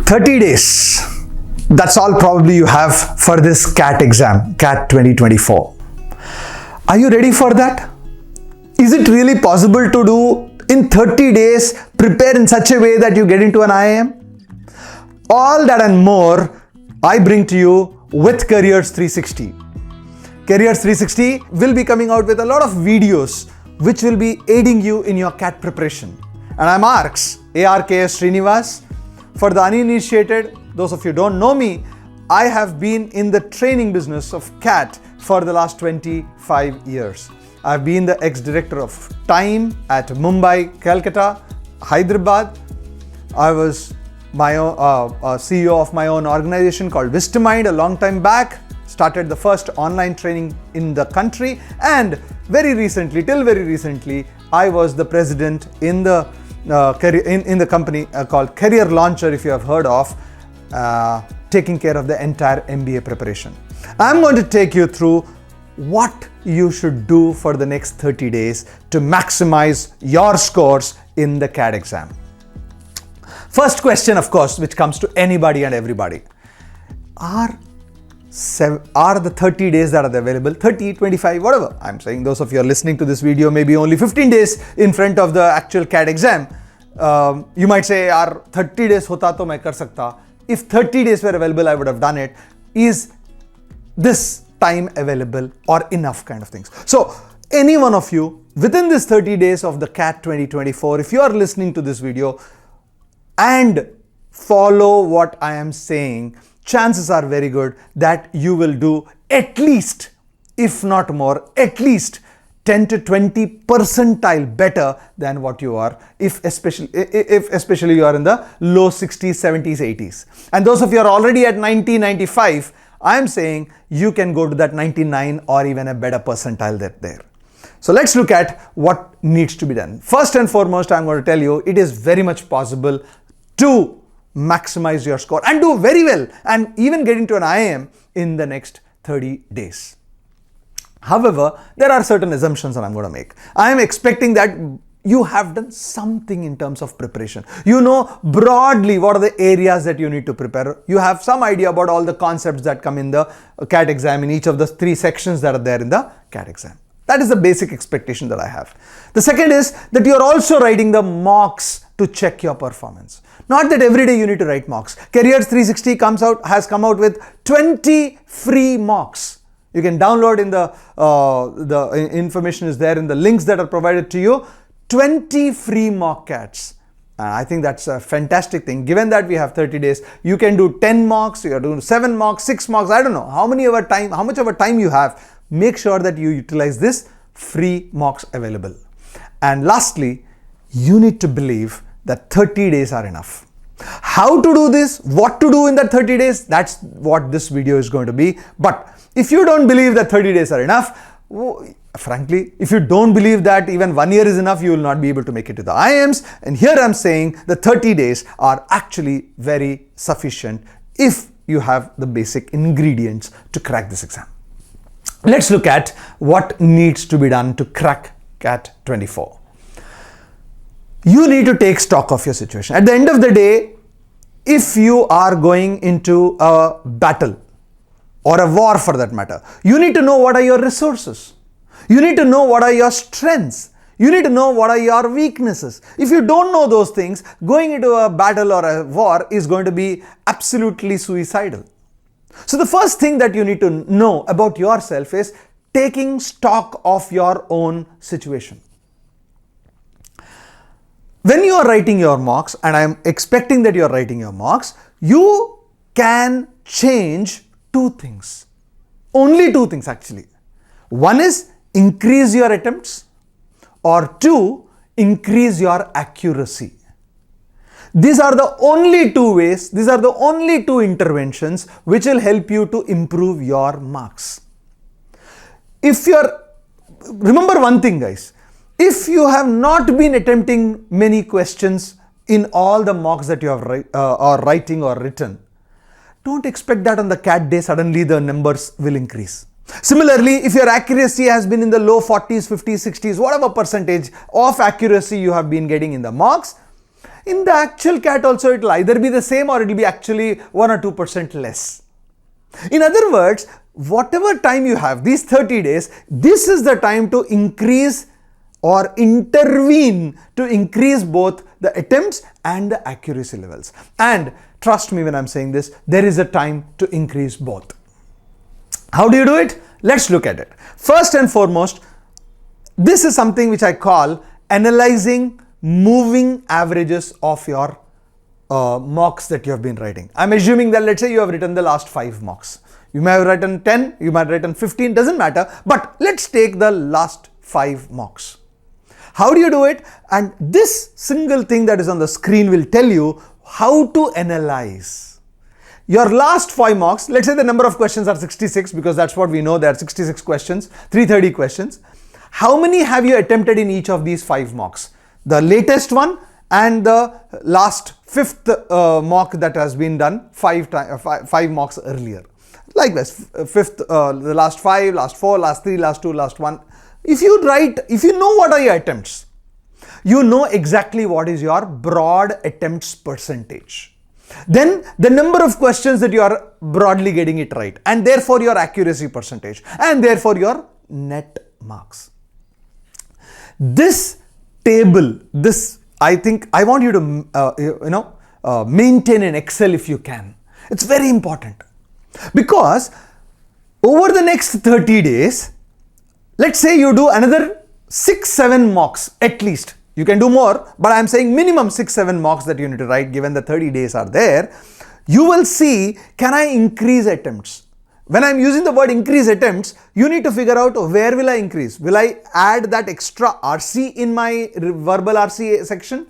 30 days. That's all probably you have for this CAT exam, CAT 2024. Are you ready for that? Is it really possible to do in 30 days, prepare in such a way that you get into an IIM? All that and more I bring to you with Careers 360. Careers 360 will be coming out with a lot of videos which will be aiding you in your CAT preparation. And I'm ARKS Srinivas. For the uninitiated, those of you who don't know me, I have been in the training business of CAT for the last 25 years. I've been the ex-director of Time at Mumbai, Calcutta, Hyderabad. I was my own, CEO of my own organization called Wisdomind a long time back. Started the first online training in the country, and very recently, I was the president in the company called Career Launcher, if you have heard of, taking care of the entire MBA preparation. I'm going to take you through what you should do for the next 30 days to maximize your scores in the CAT exam. First question, of course, which comes to anybody and everybody. Are the 30 days that are available, 30, 25, whatever. I'm saying those of you are listening to this video maybe only 15 days in front of the actual CAT exam. You might say, "Yaar, 30 days hota to main kar sakta." If 30 days were available, I would have done it. Is this time available or enough kind of things? So any one of you within this 30 days of the CAT 2024, if you are listening to this video and follow what I am saying, chances are very good that you will do at least, if not more, at least 10 to 20 percentile better than what you are, if especially you are in the low 60s, 70s, 80s. And those of you are already at 90, 95, I am saying you can go to that 99 or even a better percentile there. So let's look at what needs to be done. First and foremost, I'm going to tell you it is very much possible to maximize your score and do very well and even get into an IIM in the next 30 days. However, there are certain assumptions that I'm going to make. I am expecting that you have done something in terms of preparation. You know broadly what are the areas that you need to prepare. You have some idea about all the concepts that come in the CAT exam in each of the 3 sections that are there in the CAT exam. That is the basic expectation that I have. The second is that you are also writing the mocks to check your performance. Not that every day you need to write mocks. Careers 360 has come out with 20 free mocks. You can download in the information is there in the links that are provided to you. 20 free mock CATs. And I think that's a fantastic thing. Given that we have 30 days, you can do 10 mocks, you are doing 7 mocks, 6 mocks, I don't know how much of a time you have. Make sure that you utilize this free mocks available. And lastly, you need to believe that 30 days are enough. How to do this, what to do in that 30 days, that's what this video is going to be. But if you don't believe that 30 days are enough, frankly, if you don't believe that even 1 year is enough, you will not be able to make it to the IIMs. And here I'm saying the 30 days are actually very sufficient if you have the basic ingredients to crack this exam. Let's look at what needs to be done to crack CAT 24. You need to take stock of your situation. At the end of the day, if you are going into a battle or a war for that matter, you need to know what are your resources. You need to know what are your strengths. You need to know what are your weaknesses. If you don't know those things, going into a battle or a war is going to be absolutely suicidal. So the first thing that you need to know about yourself is taking stock of your own situation. When you are writing your mocks, and I am expecting that you are writing your mocks, you can change 2 things. Only 2 things actually. One is increase your attempts, or 2, increase your accuracy. These are the only 2 ways, these are the only 2 interventions which will help you to improve your marks. Remember one thing guys, if you have not been attempting many questions in all the mocks that you have writing or written, don't expect that on the CAT day suddenly the numbers will increase. Similarly, if your accuracy has been in the low 40s, 50s, 60s, whatever percentage of accuracy you have been getting in the mocks, In the actual CAT also, it will either be the same or it will be actually 1 or 2% less. In other words, whatever time you have, these 30 days, this is the time to increase or intervene to increase both the attempts and the accuracy levels. And trust me when I'm saying this, there is a time to increase both. How do you do it? Let's look at it. First and foremost, this is something which I call analyzing moving averages of your mocks that you have been writing. I'm assuming that, let's say you have written the last 5 mocks. You may have written 10, you might have written 15, doesn't matter. But let's take the last 5 mocks. How do you do it? And this single thing that is on the screen will tell you how to analyze. Your last 5 mocks, let's say the number of questions are 66 because that's what we know, there are 66 questions, 330 questions. How many have you attempted in each of these 5 mocks? The latest one and the last 5th mock that has been done 5 mocks earlier. Likewise, 5th, the last 5, last 4, last 3, last 2, last 1. If you know what are your attempts, you know exactly what is your broad attempts percentage. Then the number of questions that you are broadly getting it right, and therefore your accuracy percentage, and therefore your net marks. This table, I think I want you to maintain in Excel if you can. It's very important because over the next 30 days, let's say you do another 6-7 mocks at least. You can do more, but I'm saying minimum 6-7 mocks that you need to write given the 30 days are there. You will see, can I increase attempts? When I'm using the word increase attempts, you need to figure out where will I increase? Will I add that extra RC in my verbal RC section?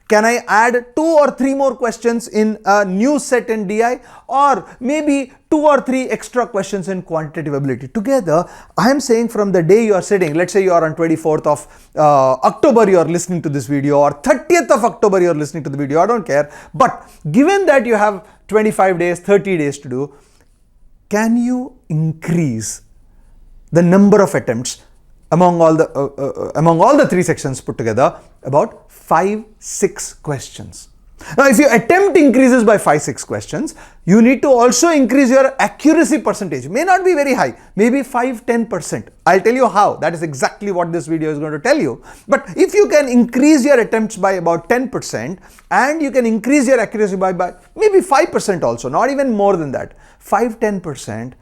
Can I add 2 or 3 more questions in a new set in DI, or maybe 2 or 3 extra questions in quantitative ability? Together, I am saying from the day you are sitting, let's say you are on 24th of October you are listening to this video, or 30th of October you are listening to the video, I don't care. But given that you have 25 days, 30 days to do, can you increase the number of attempts among all the 3 sections put together about 5-6 questions? Now, if your attempt increases by 5-6 questions, you need to also increase your accuracy percentage. May not be very high, maybe 5-10%. I'll tell you how. That is exactly what this video is going to tell you. But if you can increase your attempts by about 10% and you can increase your accuracy by maybe 5% also, not even more than that, 5-10%,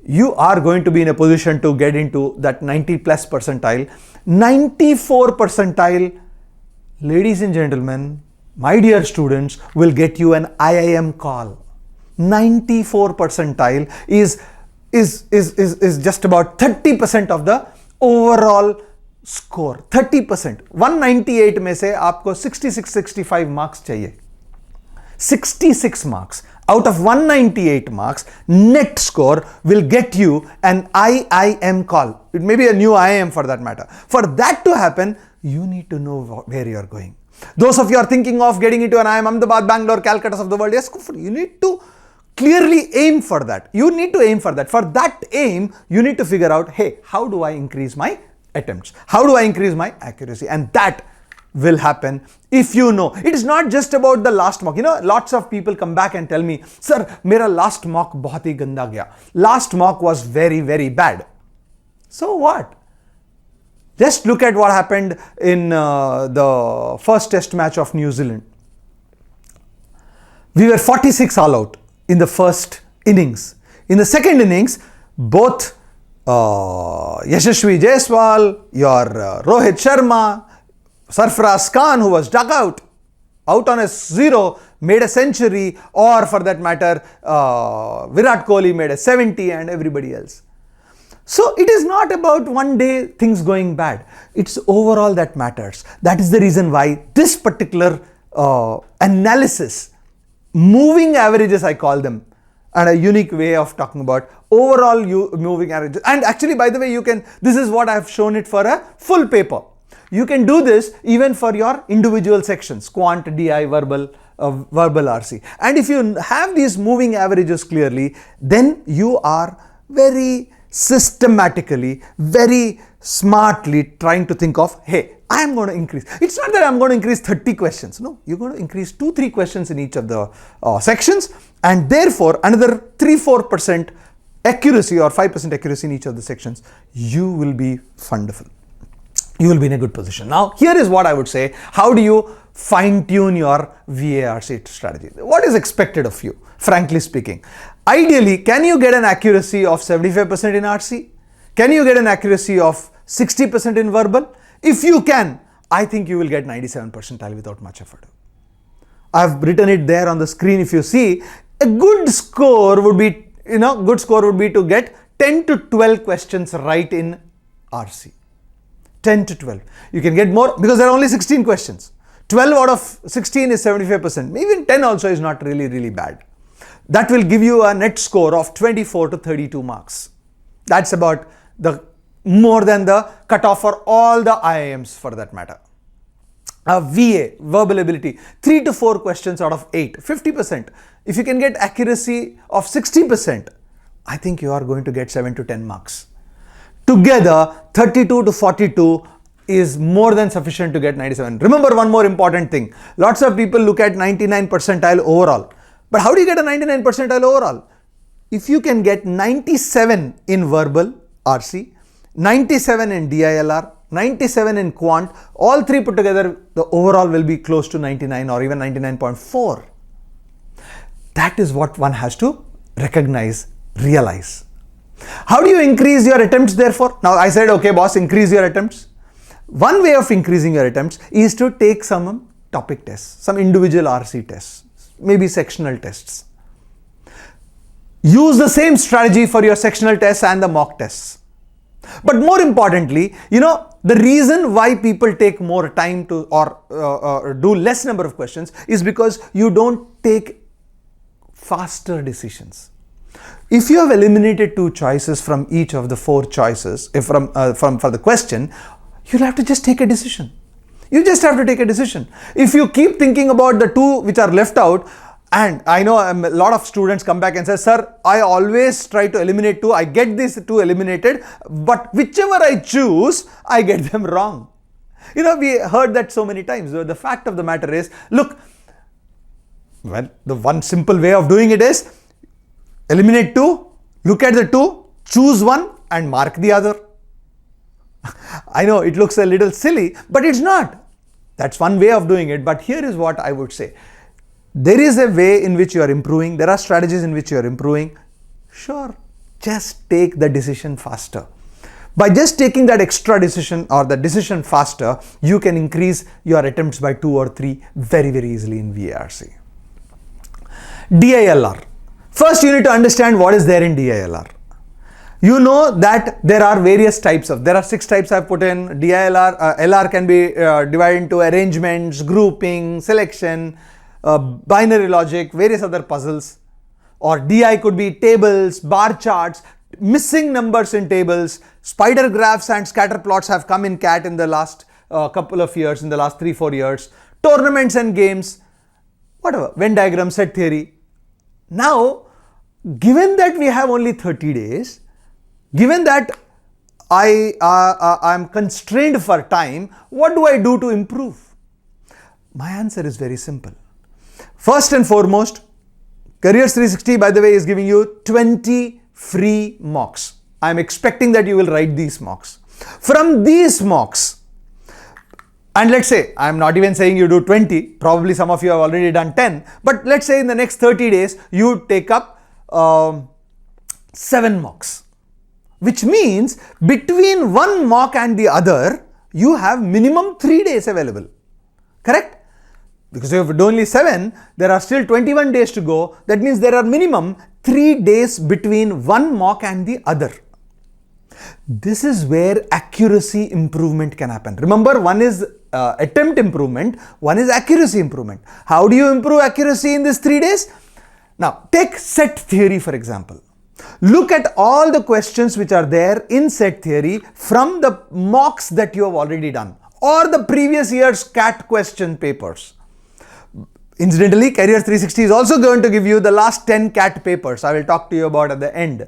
you are going to be in a position to get into that 90 plus percentile. 94 percentile, ladies and gentlemen, my dear students, will get you an IIM call. 94 percentile is just about 30% of the overall score. 30%. 198 में से आपको 66-65 marks चाहिए. 66 marks. Out of 198 marks, net score will get you an IIM call. It may be a new IIM for that matter. For that to happen, you need to know where you are going. Those of you are thinking of getting into an IIM, Ahmedabad, Bangalore, Calcutta of the world, yes, you need to clearly aim for that. You need to aim for that. For that aim, you need to figure out, hey, how do I increase my attempts? How do I increase my accuracy? And that will happen if you know. It is not just about the last mock. You know, lots of people come back and tell me, sir, mera last mock bahut hi ganda gaya. Last mock was very, very bad. So what? Just look at what happened in the first test match of New Zealand. We were 46 all out in the first innings. In the second innings, both Yashasvi Jaiswal, your Rohit Sharma, Sarfaraz Khan, who was dug out on a 0, made a century, or for that matter, Virat Kohli made a 70 and everybody else. So it is not about one day things going bad. It's overall that matters. That is the reason why this particular analysis, moving averages I call them, and a unique way of talking about overall moving averages. And actually, by the way, this is what I have shown it for a full paper. You can do this even for your individual sections, quant, DI, verbal RC. And if you have these moving averages clearly, then you are very systematically, very smartly trying to think of, hey, I am going to increase. It's not that I'm going to increase 30 questions. No, you're going to increase 2-3 questions in each of the sections, and therefore another 3-4% accuracy or 5% accuracy in each of the sections. You will be wonderful. You will be in a good position. Now, here is what I would say. How do you fine tune your VARC strategy? What is expected of you, frankly speaking? Ideally, can you get an accuracy of 75% in RC? Can you get an accuracy of 60% in verbal? If you can, I think you will get 97 percentile without much effort. I've written it there on the screen. If you see, a good score would be, to get 10 to 12 questions right in RC. 10 to 12. You can get more because there are only 16 questions. 12 out of 16 is 75%. Even 10 also is not really bad. That will give you a net score of 24 to 32 marks. That's about more than the cutoff for all the IIMs for that matter. VA, verbal ability, 3 to 4 questions out of 8, 50%. If you can get accuracy of 60%, I think you are going to get 7 to 10 marks. Together, 32 to 42 is more than sufficient to get 97. Remember one more important thing. Lots of people look at 99 percentile overall. But how do you get a 99 percentile overall? If you can get 97 in verbal, RC, 97 in DILR, 97 in quant, all three put together, the overall will be close to 99 or even 99.4. That is what one has to recognize, realize. How do you increase your attempts therefore? Now I said, okay boss, increase your attempts. One way of increasing your attempts is to take some topic tests, some individual RC tests, maybe sectional tests. Use the same strategy for your sectional tests and the mock tests. But more importantly, the reason why people take more time to or do less number of questions is because you don't take faster decisions. If you have eliminated 2 choices from each of the 4 choices for the question, you'll have to just take a decision. You just have to take a decision. If you keep thinking about the 2 which are left out, and I know a lot of students come back and say, sir, I always try to eliminate 2. I get these 2 eliminated, but whichever I choose, I get them wrong. We heard that so many times. The fact of the matter is, look, well, the one simple way of doing it is eliminate 2, look at the 2, choose one and mark the other. I know it looks a little silly, but it's not. That's one way of doing it. But here is what I would say. There is a way in which you are improving. There are strategies in which you are improving. Sure, just take the decision faster. By just taking that extra decision or the decision faster, you can increase your attempts by 2 or 3 very easily in VARC. DILR. First, you need to understand what is there in DILR. You know that there are various types there are 6 types I've put in. DILR, LR can be divided into arrangements, grouping, selection, binary logic, various other puzzles. Or DI could be tables, bar charts, missing numbers in tables, spider graphs and scatter plots have come in CAT in the last couple of years, in the last 3-4 years. Tournaments and games, whatever, Venn diagram, set theory. Now, given that we have only 30 days, given that I am constrained for time, what do I do to improve? My answer is very simple. First and foremost, Careers 360, by the way, is giving you 20 free mocks. I am expecting that you will write these mocks. From these mocks, and let's say, I'm not even saying you do 20, probably some of you have already done 10, but let's say in the next 30 days, you take up 7 mocks. Which means between one mock and the other, you have minimum 3 days available. Correct? Because if it's only 7, there are still 21 days to go. That means there are minimum 3 days between one mock and the other. This is where accuracy improvement can happen. Remember, one is attempt improvement, one is accuracy improvement. How do you improve accuracy in these 3 days? Now, take set theory for example. Look at all the questions which are there in set theory from the mocks that you have already done or the previous year's CAT question papers. Incidentally, Careers 360 is also going to give you the last 10 CAT papers I will talk to you about at the end.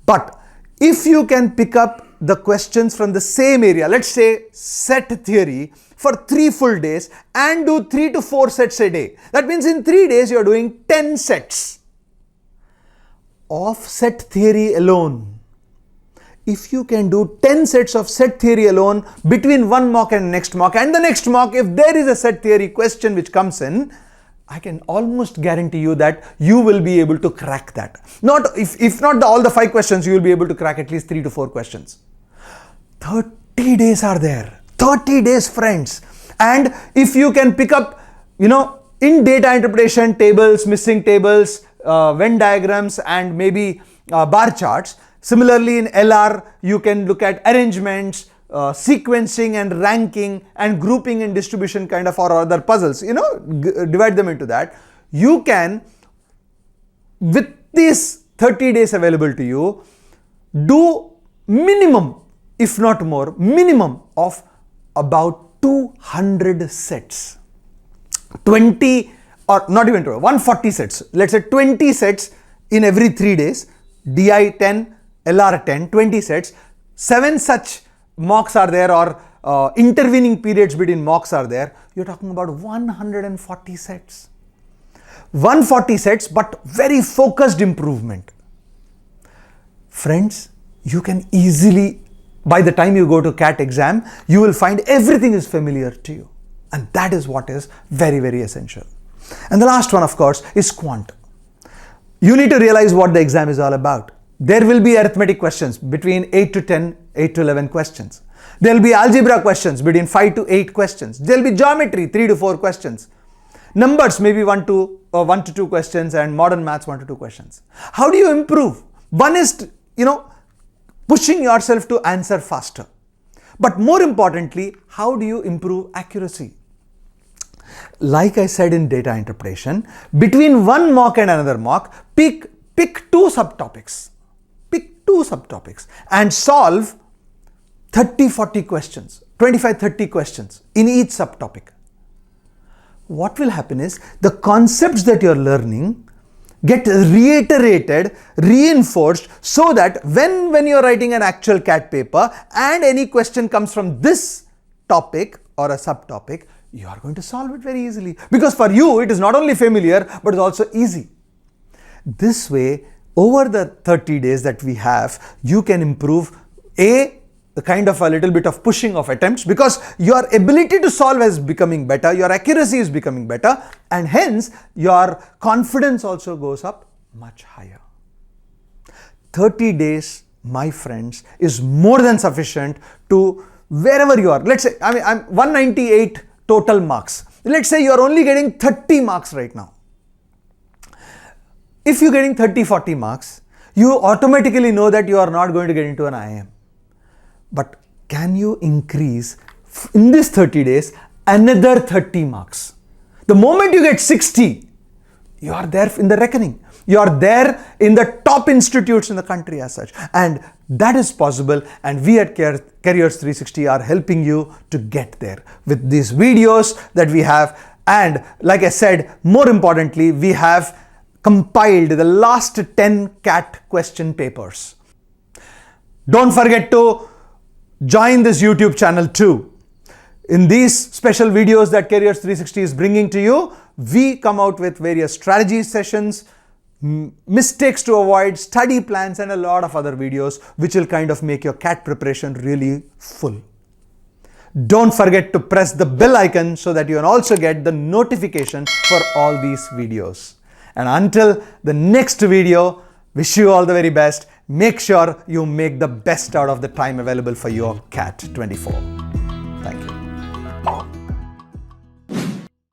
But if you can pick up the questions from the same area, let's say set theory, for 3 full days and do 3 to 4 sets a day. That means in 3 days you are doing 10 sets of set theory alone. If you can do 10 sets of set theory alone between one mock and next mock, and the next mock, if there is a set theory question which comes in, I can almost guarantee you that you will be able to crack that. If not all the 5 questions, you will be able to crack at least 3 to 4 questions. 30 days are there. 30 days, friends. And if you can pick up, in data interpretation, tables, missing tables, Venn diagrams, and maybe bar charts. Similarly, in LR, you can look at arrangements, sequencing and ranking and grouping and distribution kind of or other puzzles, divide them into that. You can, with these 30 days available to you, do minimum, if not more, minimum of about 200 sets. 20 or not even 20, 140 sets. Let's say 20 sets in every 3 days. DI 10, LR 10, 20 sets. 7 such mocks are there, or intervening periods between mocks are there. You're talking about 140 sets. 140 sets, but very focused improvement. Friends, you can easily, by the time you go to CAT exam, you will find everything is familiar to you. And that is what is very, very essential. And the last one, of course, is quant. You need to realize what the exam is all about. There will be arithmetic questions between 8 to 10, 8 to 11 questions. There will be algebra questions between 5 to 8 questions. There will be geometry, 3 to 4 questions. Numbers, maybe 1 to 2 questions, and modern maths, 1 to 2 questions. How do you improve? One is, pushing yourself to answer faster. But more importantly, how do you improve accuracy? Like I said in data interpretation, between one mock and another mock, pick 2 subtopics. Pick 2 subtopics and solve 30-40 questions, 25-30 questions in each subtopic. What will happen is the concepts that you're learning get reiterated, reinforced, so that when you're writing an actual CAT paper and any question comes from this topic or a subtopic, you are going to solve it very easily. Because for you, it is not only familiar, but it's also easy. This way, over the 30 days that we have, you can improve the kind of a little bit of pushing of attempts, because your ability to solve is becoming better, your accuracy is becoming better, and hence your confidence also goes up much higher. 30 days, my friends, is more than sufficient to wherever you are. Let's say, I'm 198 total marks. Let's say you're only getting 30 marks right now. If you're getting 30-40 marks, you automatically know that you are not going to get into an IIM. But can you increase in this 30 days another 30 marks? The moment you get 60, you are there in the reckoning. You are there in the top institutes in the country as such. And that is possible. And we at Careers 360 are helping you to get there with these videos that we have. And like I said, more importantly, we have compiled the last 10 CAT question papers. Don't forget to join this YouTube channel too. In these special videos that Careers 360 is bringing to you, we come out with various strategy sessions, mistakes to avoid, study plans, and a lot of other videos which will kind of make your CAT preparation really full. Don't forget to press the bell icon so that you can also get the notification for all these videos. And until the next video, wish you all the very best. Make sure you make the best out of the time available for your CAT 24.